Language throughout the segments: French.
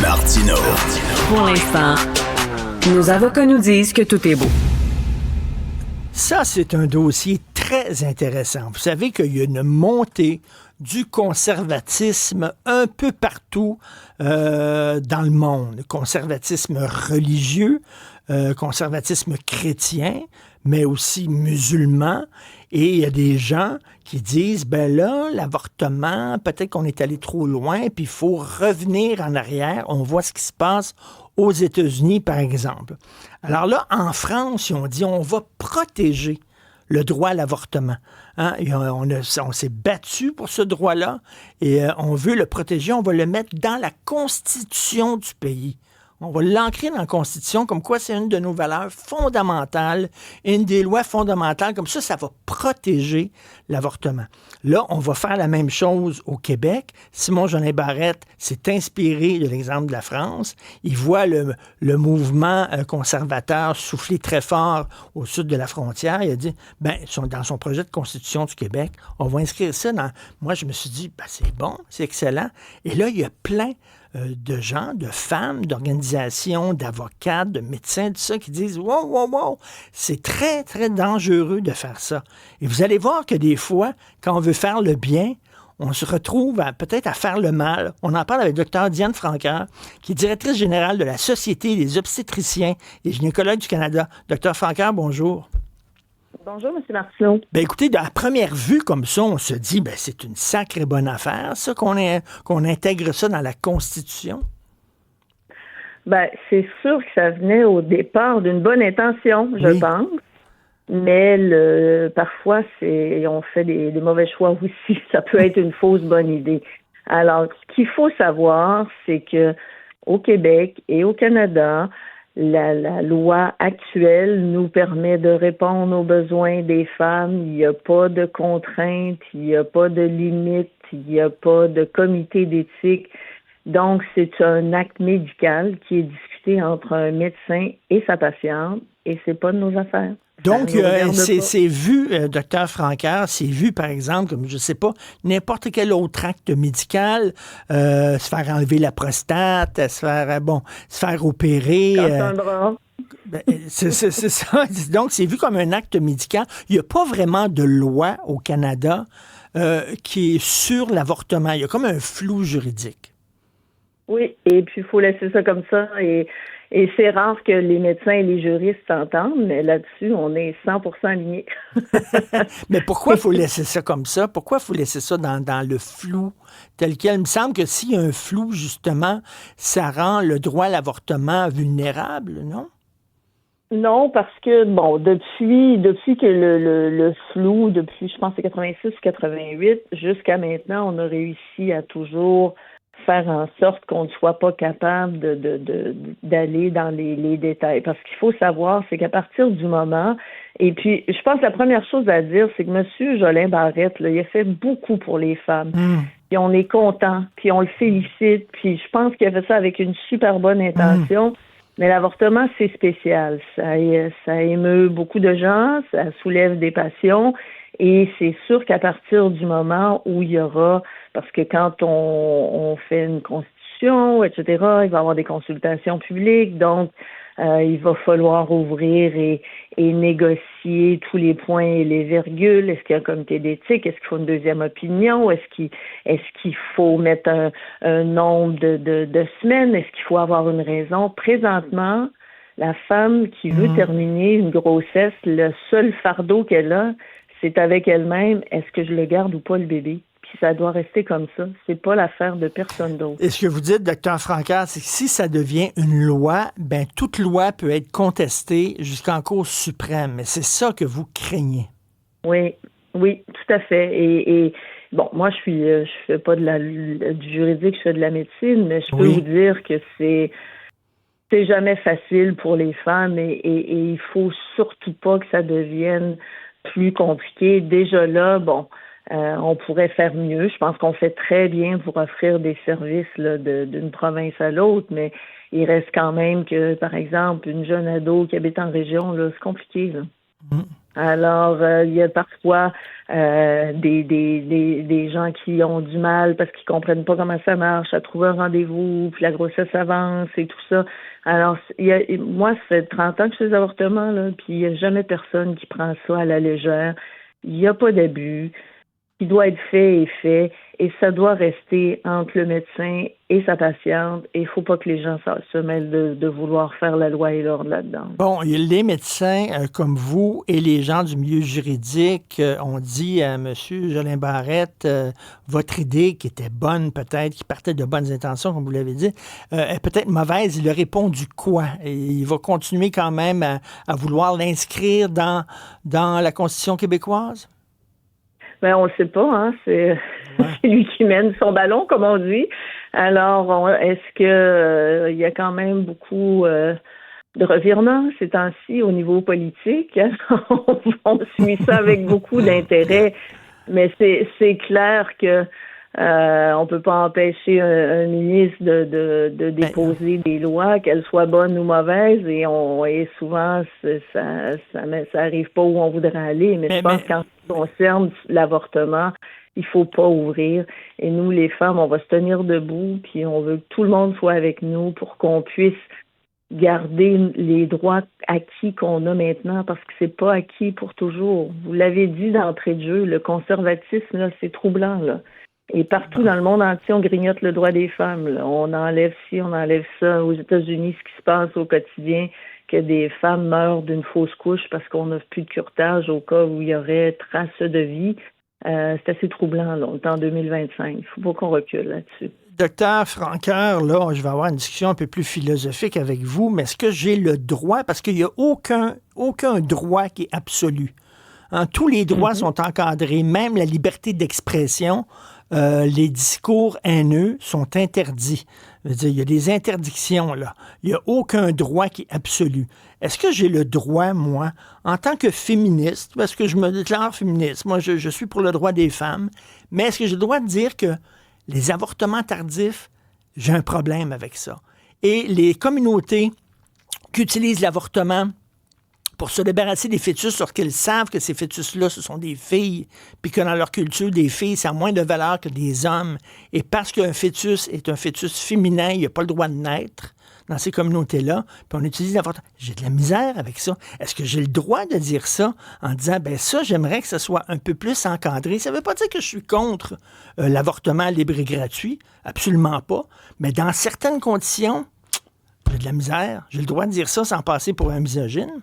Martino. Pour l'instant, nos avocats nous disent que tout est beau. Ça, c'est un dossier très intéressant. Vous savez qu'il y a une montée du conservatisme un peu partout dans le monde. Conservatisme religieux, conservatisme chrétien, mais aussi musulman. Et il y a des gens qui disent, ben là, l'avortement, peut-être qu'on est allé trop loin, puis il faut revenir en arrière. On voit ce qui se passe aux États-Unis, par exemple. Alors là, en France, ils ont dit, on va protéger le droit à l'avortement. Hein? Et on s'est battu pour ce droit-là et on veut le protéger, on va le mettre dans la constitution du pays. On va l'ancrer dans la Constitution, comme quoi c'est une de nos valeurs fondamentales, une des lois fondamentales. Comme ça va protéger l'avortement. Là, on va faire la même chose au Québec. Simon-Jolin Barrette s'est inspiré de l'exemple de la France. Il voit le mouvement conservateur souffler très fort au sud de la frontière. Il a dit, dans son projet de Constitution du Québec, on va inscrire ça dans... Moi, je me suis dit, c'est bon, c'est excellent. Et là, il y a plein de gens, de femmes, d'organisations, d'avocats, de médecins, tout ça, qui disent « Wow, c'est très, très dangereux de faire ça. » Et vous allez voir que des fois, quand on veut faire le bien, on se retrouve peut-être à faire le mal. On en parle avec Dr Diane Franqueur, qui est directrice générale de la Société des obstétriciens et gynécologues du Canada. Dr Franqueur, bonjour. Bonjour, M. Martineau. Écoutez, à première vue, comme ça, on se dit, c'est une sacrée bonne affaire, ça, qu'on intègre ça dans la Constitution. C'est sûr que ça venait au départ d'une bonne intention, je pense. Mais parfois, on fait des mauvais choix aussi. Ça peut être une fausse bonne idée. Alors, ce qu'il faut savoir, c'est que au Québec et au Canada, la loi actuelle nous permet de répondre aux besoins des femmes. Il n'y a pas de contraintes, il n'y a pas de limites, il n'y a pas de comité d'éthique. Donc, c'est un acte médical qui est discuté entre un médecin et sa patiente et c'est pas de nos affaires. Donc, c'est vu, docteur Franqueur, c'est vu, par exemple, comme, je sais pas, n'importe quel autre acte médical, se faire enlever la prostate, se faire opérer. C'est ça. Donc, c'est vu comme un acte médical. Il n'y a pas vraiment de loi au Canada qui est sur l'avortement. Il y a comme un flou juridique. Oui, et puis il faut laisser ça comme ça et c'est rare que les médecins et les juristes s'entendent, mais là-dessus, on est 100% alignés. Mais pourquoi il faut laisser ça comme ça? Pourquoi il faut laisser ça dans le flou tel quel? Il me semble que s'il y a un flou, justement, ça rend le droit à l'avortement vulnérable, non? Non, parce que, depuis que le flou, depuis, je pense, c'est 86 ou 88, jusqu'à maintenant, on a réussi à toujours faire en sorte qu'on ne soit pas capable d'aller dans les détails. Parce qu'il faut savoir, c'est qu'à partir du moment, et puis je pense que la première chose à dire, c'est que M. Jolin Barrette, là, il a fait beaucoup pour les femmes. Puis on est content, puis on le félicite, puis je pense qu'il a fait ça avec une super bonne intention. Mais l'avortement, c'est spécial. Ça émeut beaucoup de gens, ça soulève des passions. Et c'est sûr qu'à partir du moment où il y aura, parce que quand on fait une constitution, etc., il va y avoir des consultations publiques, donc il va falloir ouvrir et négocier tous les points et les virgules. Est-ce qu'il y a un comité d'éthique? Est-ce qu'il faut une deuxième opinion? Est-ce qu'il faut mettre un nombre de semaines? Est-ce qu'il faut avoir une raison? Présentement, la femme qui veut terminer une grossesse, le seul fardeau qu'elle a, c'est avec elle-même, est-ce que je le garde ou pas le bébé? Puis ça doit rester comme ça. C'est pas l'affaire de personne d'autre. Et ce que vous dites, docteur Franqueur, c'est que si ça devient une loi, toute loi peut être contestée jusqu'en Cour suprême. Mais c'est ça que vous craignez. Oui, tout à fait. Et moi, je fais pas du juridique, je fais de la médecine, mais je peux vous dire que c'est jamais facile pour les femmes et il faut surtout pas que ça devienne plus compliqué. Déjà là, on pourrait faire mieux. Je pense qu'on fait très bien pour offrir des services là, d'une province à l'autre, mais il reste quand même que, par exemple, une jeune ado qui habite en région, là, c'est compliqué. Là. Alors, il y a parfois des gens qui ont du mal parce qu'ils comprennent pas comment ça marche, à trouver un rendez-vous, puis la grossesse avance et tout ça. Alors, moi, ça fait 30 ans que je fais des avortements, là, puis il n'y a jamais personne qui prend ça à la légère. Il n'y a pas d'abus. Ce qui doit être fait est fait, et ça doit rester entre le médecin et sa patiente, et il ne faut pas que les gens se mêlent de vouloir faire la loi et l'ordre là-dedans. Bon, les médecins comme vous et les gens du milieu juridique ont dit à M. Jolin Barrette, votre idée qui était bonne peut-être, qui partait de bonnes intentions, comme vous l'avez dit, est peut-être mauvaise. Il a répondu quoi? Et il va continuer quand même à vouloir l'inscrire dans la Constitution québécoise? Ben, on ne sait pas, hein. C'est lui qui mène son ballon, comme on dit. Alors, est-ce que il y a quand même beaucoup de revirements ces temps-ci au niveau politique? On suit ça avec beaucoup d'intérêt, mais c'est clair que on peut pas empêcher un ministre de déposer des lois, qu'elles soient bonnes ou mauvaises, et souvent ça arrive pas où on voudrait aller. Mais je pense qu'en ce qui concerne l'avortement, il faut pas ouvrir. Et nous, les femmes, on va se tenir debout, puis on veut que tout le monde soit avec nous pour qu'on puisse garder les droits acquis qu'on a maintenant, parce que c'est pas acquis pour toujours. Vous l'avez dit d'entrée de jeu, le conservatisme, là, c'est troublant, là. Et partout dans le monde entier, on grignote le droit des femmes, là. On enlève ci, on enlève ça. Aux États-Unis, ce qui se passe au quotidien, que des femmes meurent d'une fausse couche parce qu'on n'a plus de curetage au cas où il y aurait trace de vie. C'est assez troublant, là. On est en 2025. Il faut pas qu'on recule là-dessus. Docteur Franqueur, là, je vais avoir une discussion un peu plus philosophique avec vous, mais est-ce que j'ai le droit, parce qu'il n'y a aucun droit qui est absolu. Hein, tous les droits sont encadrés, même la liberté d'expression. Les discours haineux sont interdits. Je veux dire, il y a des interdictions, là. Il n'y a aucun droit qui est absolu. Est-ce que j'ai le droit, moi, en tant que féministe, parce que je me déclare féministe, moi, je suis pour le droit des femmes, mais est-ce que j'ai le droit de dire que les avortements tardifs, j'ai un problème avec ça? Et les communautés qui utilisent l'avortement pour se débarrasser des fœtus lorsqu'elles savent que ces fœtus-là, ce sont des filles, puis que dans leur culture, des filles, ça a moins de valeur que des hommes. Et parce qu'un fœtus est un fœtus féminin, il n'a pas le droit de naître dans ces communautés-là, puis on utilise l'avortement. J'ai de la misère avec ça. Est-ce que j'ai le droit de dire ça en disant, ben ça, j'aimerais que ça soit un peu plus encadré? Ça ne veut pas dire que je suis contre l'avortement libre et gratuit, absolument pas, mais dans certaines conditions, j'ai de la misère. J'ai le droit de dire ça sans passer pour un misogyne.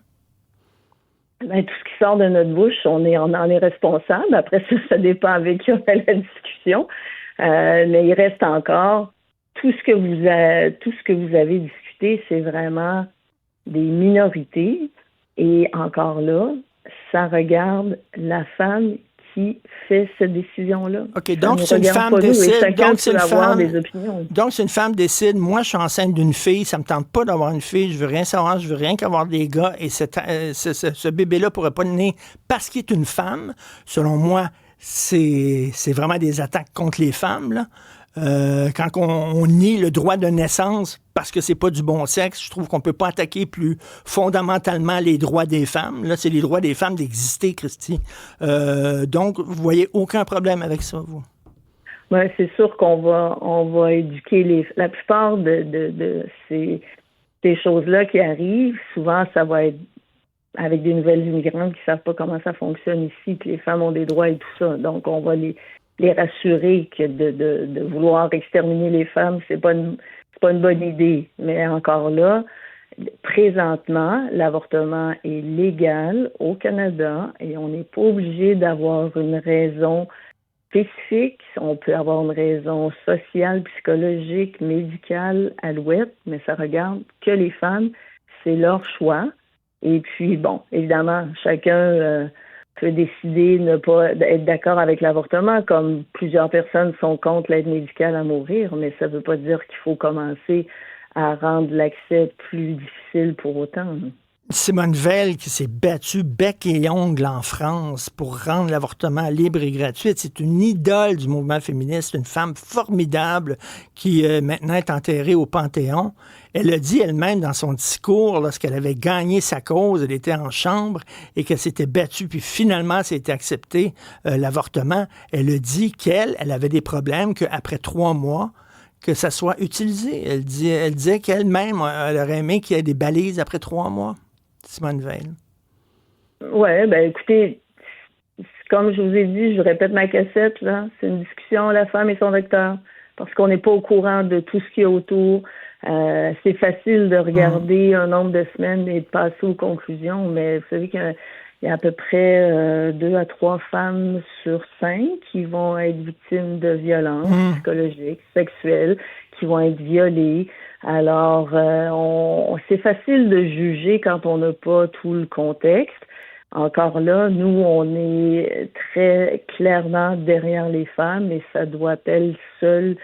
Ben, tout ce qui sort de notre bouche, on en est responsable. Après ça dépend avec qui on a la discussion. Mais il reste encore tout ce que vous avez discuté, c'est vraiment des minorités. Et encore là, ça regarde la femme qui fait cette décision-là. OK, donc c'est une femme décide. Donc c'est une femme décide. Moi, je suis enceinte d'une fille, ça me tente pas d'avoir une fille, je veux rien savoir, je veux rien qu'avoir des gars. Et ce bébé-là pourrait pas naître parce qu'il est une femme. Selon moi, c'est vraiment des attaques contre les femmes, là. Quand on nie le droit de naissance parce que c'est pas du bon sexe, je trouve qu'on peut pas attaquer plus fondamentalement les droits des femmes. Là, c'est les droits des femmes d'exister, Christy. Donc, vous voyez aucun problème avec ça, vous? Oui, c'est sûr qu'on va éduquer la plupart de ces choses-là qui arrivent. Souvent, ça va être avec des nouvelles immigrantes qui savent pas comment ça fonctionne ici, que les femmes ont des droits et tout ça. Donc, on va les rassurer que de vouloir exterminer les femmes, c'est pas une bonne idée. Mais encore là, présentement, l'avortement est légal au Canada et on n'est pas obligé d'avoir une raison spécifique. On peut avoir une raison sociale, psychologique, médicale, alouette, mais ça regarde que les femmes. C'est leur choix. Et puis, bon, évidemment, chacun peut décider de ne pas être d'accord avec l'avortement, comme plusieurs personnes sont contre l'aide médicale à mourir, mais ça ne veut pas dire qu'il faut commencer à rendre l'accès plus difficile pour autant. Simone Veil qui s'est battue bec et ongle en France pour rendre l'avortement libre et gratuit. C'est une idole du mouvement féministe, une femme formidable qui maintenant est enterrée au Panthéon. Elle a dit elle-même dans son discours, lorsqu'elle avait gagné sa cause, elle était en chambre et qu'elle s'était battue, puis finalement, c'était accepté l'avortement. Elle a dit elle avait des problèmes, qu'après 3 mois, que ça soit utilisé. Elle disait qu'elle-même, elle aurait aimé qu'il y ait des balises après 3 mois. Simone Veil. Ouais, ben écoutez, comme je vous ai dit, je répète ma cassette, là, c'est une discussion, la femme et son docteur, parce qu'on n'est pas au courant de tout ce qu'il y a autour. C'est facile de regarder un nombre de semaines et de passer aux conclusions, mais vous savez qu'il y a à peu près 2 à 3 femmes sur 5 qui vont être victimes de violences psychologiques, sexuelles, qui vont être violées. Alors, c'est facile de juger quand on n'a pas tout le contexte. Encore là, nous, on est très clairement derrière les femmes et ça doit être elles seules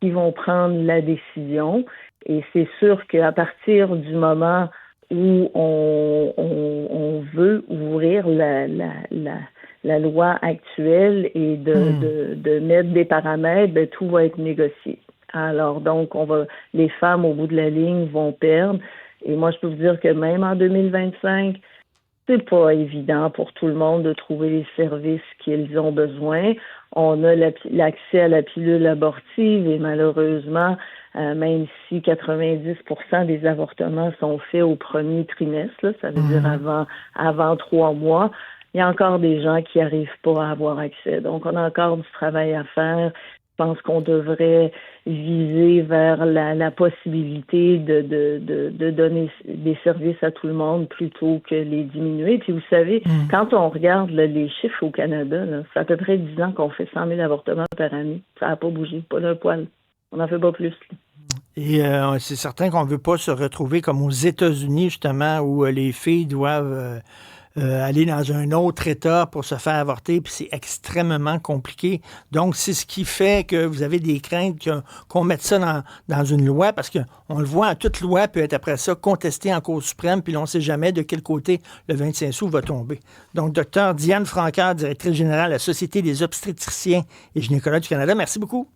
qui vont prendre la décision. Et c'est sûr qu'à partir du moment où on veut ouvrir la loi actuelle et de mettre des paramètres, ben, tout va être négocié. Alors, donc, les femmes, au bout de la ligne, vont perdre. Et moi, je peux vous dire que même en 2025, c'est pas évident pour tout le monde de trouver les services qu'ils ont besoin. On a l'accès à la pilule abortive et malheureusement, même si 90% des avortements sont faits au premier trimestre, là, ça veut dire avant 3 mois, il y a encore des gens qui n'arrivent pas à avoir accès. Donc, on a encore du travail à faire. Je pense qu'on devrait viser vers la possibilité de donner des services à tout le monde plutôt que les diminuer. Puis vous savez, quand on regarde là, les chiffres au Canada, là, c'est à peu près 10 ans qu'on fait 100 000 avortements par année. Ça n'a pas bougé, pas d'un poil. On n'en fait pas plus. Là. Et c'est certain qu'on ne veut pas se retrouver comme aux États-Unis, justement, où les filles doivent aller dans un autre État pour se faire avorter, puis c'est extrêmement compliqué. Donc, c'est ce qui fait que vous avez des craintes qu'on mette ça dans une loi, parce qu'on le voit, toute loi peut être après ça contestée en Cour suprême, puis on ne sait jamais de quel côté le 25 sous va tomber. Donc, Dr Diane Francaire, directrice générale de la Société des obstétriciens et gynécologues du Canada, merci beaucoup.